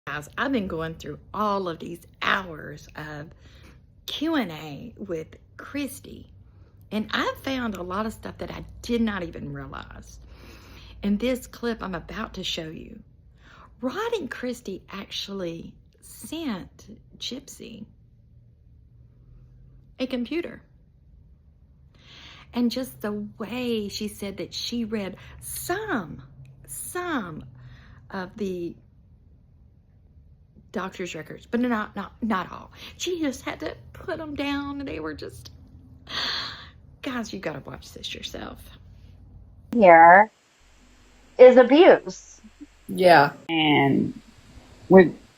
Guys, I've been going through all of these hours of Q&A with Kristy, and I found a lot of stuff that I did not even realize. In this clip I'm about to show you, Rod and Kristy actually sent Gypsy a computer. And just the way she said that she read some of the doctor's records, but not all. She just had to put them down, and they were just, guys, you gotta watch this yourself. Here is abuse. Yeah. And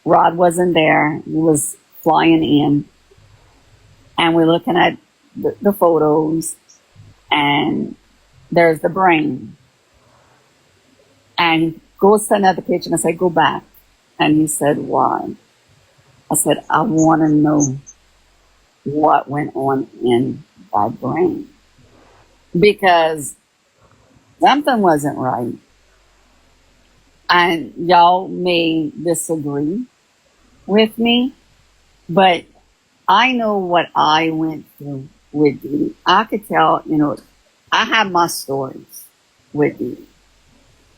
Rod wasn't there. He was flying in. And we're looking at the photos, and there's the brain. And he goes to another picture, and I said, go back. And he said, why? I said, I want to know what went on in that brain. Because something wasn't right. And y'all may disagree with me, but I know what I went through with Dee. I could tell, I have my stories with Dee.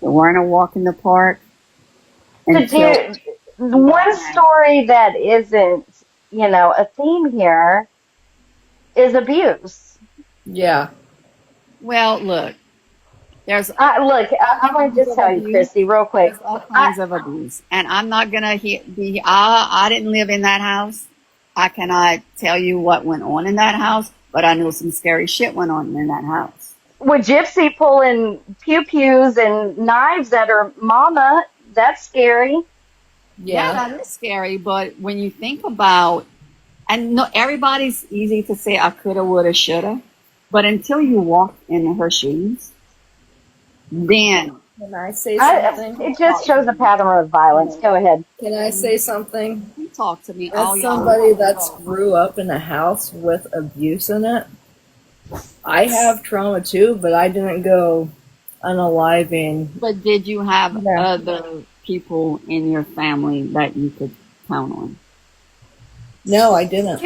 There weren't a walk in the park. But one story that isn't, a theme here is abuse. Yeah. Well, look, there's I want to just tell you, Kristy, real quick. there's all kinds of abuse, and I'm not gonna be. I didn't live in that house. I cannot tell you what went on in that house, but I know some scary shit went on in that house. With Gypsy pulling pew-pews and knives at her mama, that's scary. Yeah, that is scary. But when you think about, and no, everybody's easy to say I coulda, woulda, shoulda, but until you walk in her shoes, then Can I say something? It just shows a pattern of violence. Go ahead. Can I say something? you talk to me. all As y'all somebody that's grew up in a house with abuse in it, I have trauma too, but I didn't go unaliving. But did you have No. other people in your family that you could count on? No, I didn't.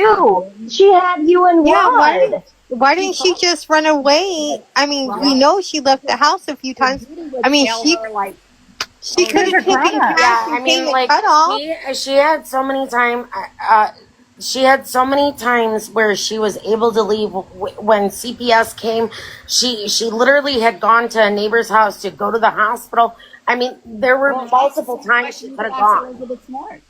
She had you and Yeah, Rod. why didn't she just run away? I mean, we know she left the house a few times. I mean, she could have taken Yeah, cash I and mean, paid the like cutoff. she had so many she had so many times where she was able to leave. When CPS came, she literally had gone to a neighbor's house to go to the hospital. I mean, there were multiple times she could have gone. Elizabeth Smart.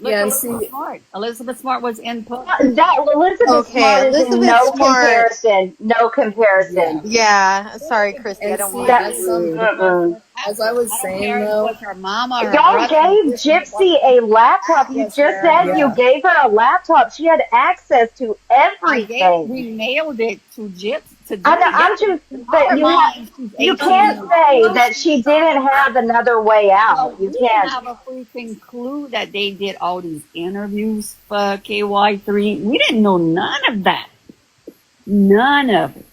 Yeah, and Elizabeth Smart. Elizabeth Smart was in. That Elizabeth Okay, Smart is Elizabeth no Smart. comparison. No comparison. Yeah, sorry, Kristy, I And don't see, want that's to. something, as I was I don't saying care though, what her mama or her Y'all brother gave Gypsy a laptop. You just said you Yeah. gave her a laptop. She had access to everything. we mailed it to Gypsy. I know, I'm just, but you can't say that she didn't have another way out. You We didn't can't. have a freaking clue that they did all these interviews for KY3. We didn't know none of that. None of it.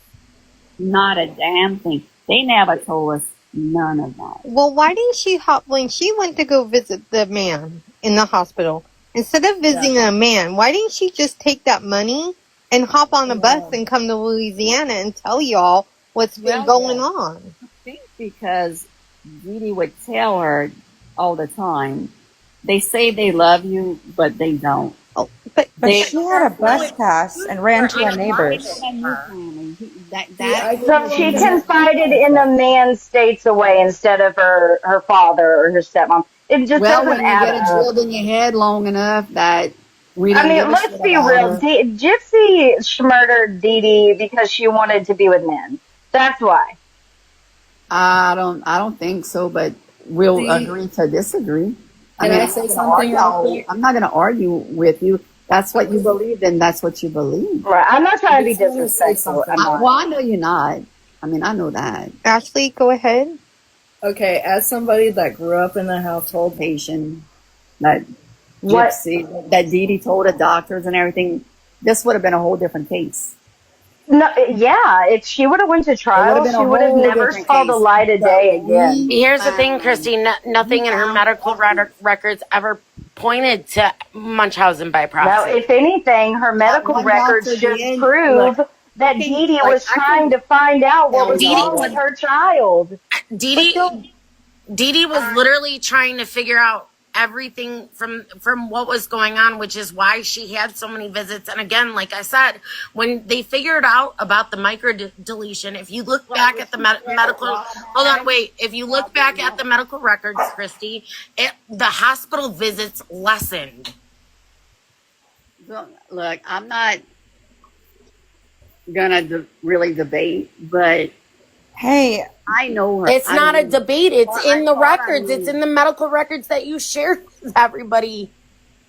Not a damn thing. They never told us none of that. Well, why didn't she hop when she went to go visit the man in the hospital? Instead of visiting a man, why didn't she just take that money and hop on a bus and come to Louisiana and tell y'all what's been going on? I think because Dee would tell her all the time, they say they love you, but they don't. Oh, but She had a bus pass and ran to our neighbors. So she confided in the man states away instead of her father or her stepmom. It just Well, doesn't when you add get it up. drilled in your head long enough that we I don't mean, give a let's shit be about real. her. Gypsy murdered Dee Dee because she wanted to be with men. That's why. I don't think so, but we'll See, agree to disagree. Can I say something real quick? I'm not going to argue with you. That's what you believe, and that's what you believe. Right. I'm not trying to be I just wanna say disrespectful. something. I'm not. Well, I know you're not. I mean, I know that. Ashley, go ahead. Okay, as somebody that grew up in a household, Patient, that What? Gypsy, that Dee Dee told the doctors and everything, this would have been a whole different case. No, yeah, if she would have went to It would have trial, been she a would have whole never different saw the case. light of day again. Here's the thing, Kristy. Nothing in her medical records ever pointed to Munchausen by No, proxy. if anything, her That medical one records doctor just did. prove Look, that okay, Dee Dee like was I trying can to find out what was tell wrong with y'all. her child. Dee But don't. Dee was literally trying to figure out everything from what was going on, which is why she had so many visits. And again, like I said, when they figured out about the micro deletion, if you look back at the medical, hold on, wait, if you look back at the medical records, Kristy, the hospital visits lessened. Look, I'm not gonna really debate, but Hey, I know her. It's not a debate. It's in the records. mean, It's in the medical records that you shared with everybody.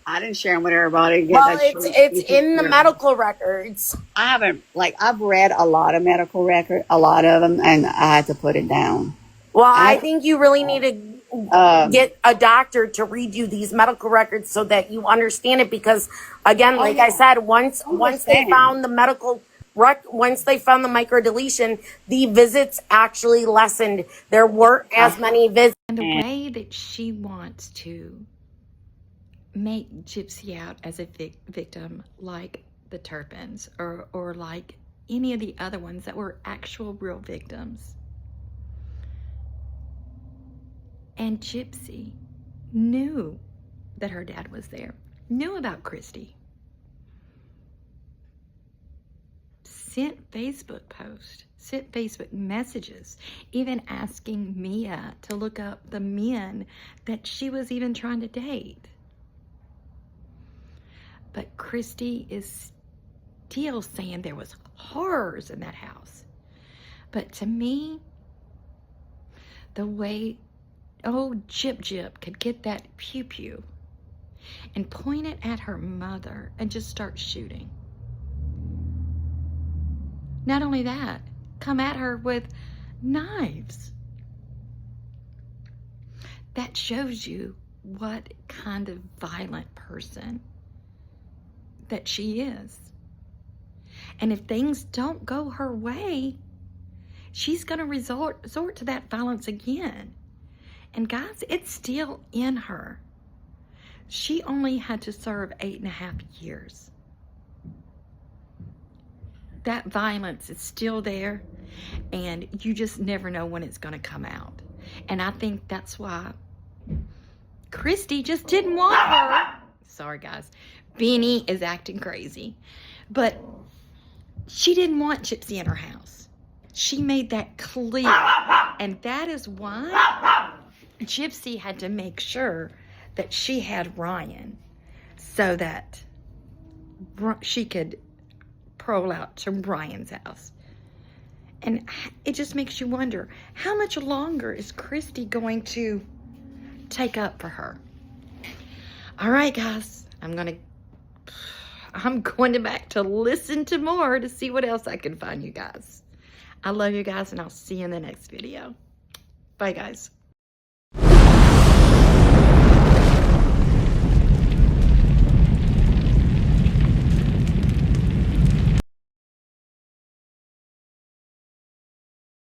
I didn't share them with everybody. Again, Well, that's it's in the medical records. I haven't, like, I've read a lot of medical records, a lot of them, and I had to put it down. Well, I think you really need to get a doctor to read you these medical records so that you understand it. Because again, like I said, once they found the medical once they found the micro deletion, the visits actually lessened. There weren't as many visits. And the way that she wants to make Gypsy out as a victim, like the Turpins or like any of the other ones that were actual real victims. And Gypsy knew that her dad was there, knew about Kristy, sent Facebook posts, sent Facebook messages, even asking Mia to look up the men that she was even trying to date. But Kristy is still saying there was horrors in that house. But to me, the way old Gyp could get that pew-pew and point it at her mother and just start shooting. Not only that, come at her with knives. That shows you what kind of violent person that she is. And if things don't go her way, she's going to resort to that violence again. And guys, it's still in her. She only had to serve 8.5 years. That violence is still there, and you just never know when it's going to come out. And I think that's why Kristy just didn't want her. Sorry, guys. Benny is acting crazy. But she didn't want Gypsy in her house. She made that clear. And that is why Gypsy had to make sure that she had Ryan so that she could parole out to Ryan's house. And it just makes you wonder, how much longer is Kristy going to take up for her? All right, guys, I'm going back to listen to more to see what else I can find, you guys. I love you guys, and I'll see you in the next video. Bye, guys.